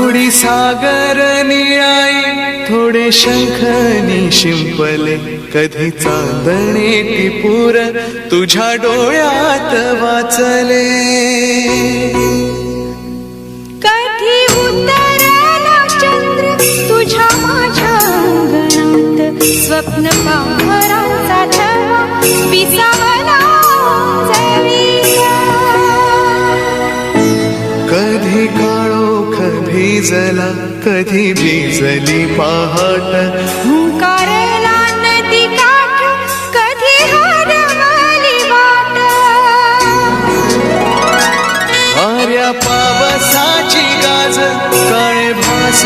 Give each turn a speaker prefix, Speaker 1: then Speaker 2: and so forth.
Speaker 1: थोडी सागर निळाई थोडे शंखनी शिंपले कधी चांदणे टिपूर तुझ्या डोळ्यात वाचले
Speaker 2: कधी उतरला चंद्र तुझ्या माझ्या अंगणात स्वप्न पाखरांचा थवा विसावला
Speaker 1: कधी काळोख भिजला कधी भिजली पहाट
Speaker 2: हुंकारला नदी काठ कधी हरवली वाट
Speaker 1: वाऱ्या पावसाची गाज काळे भास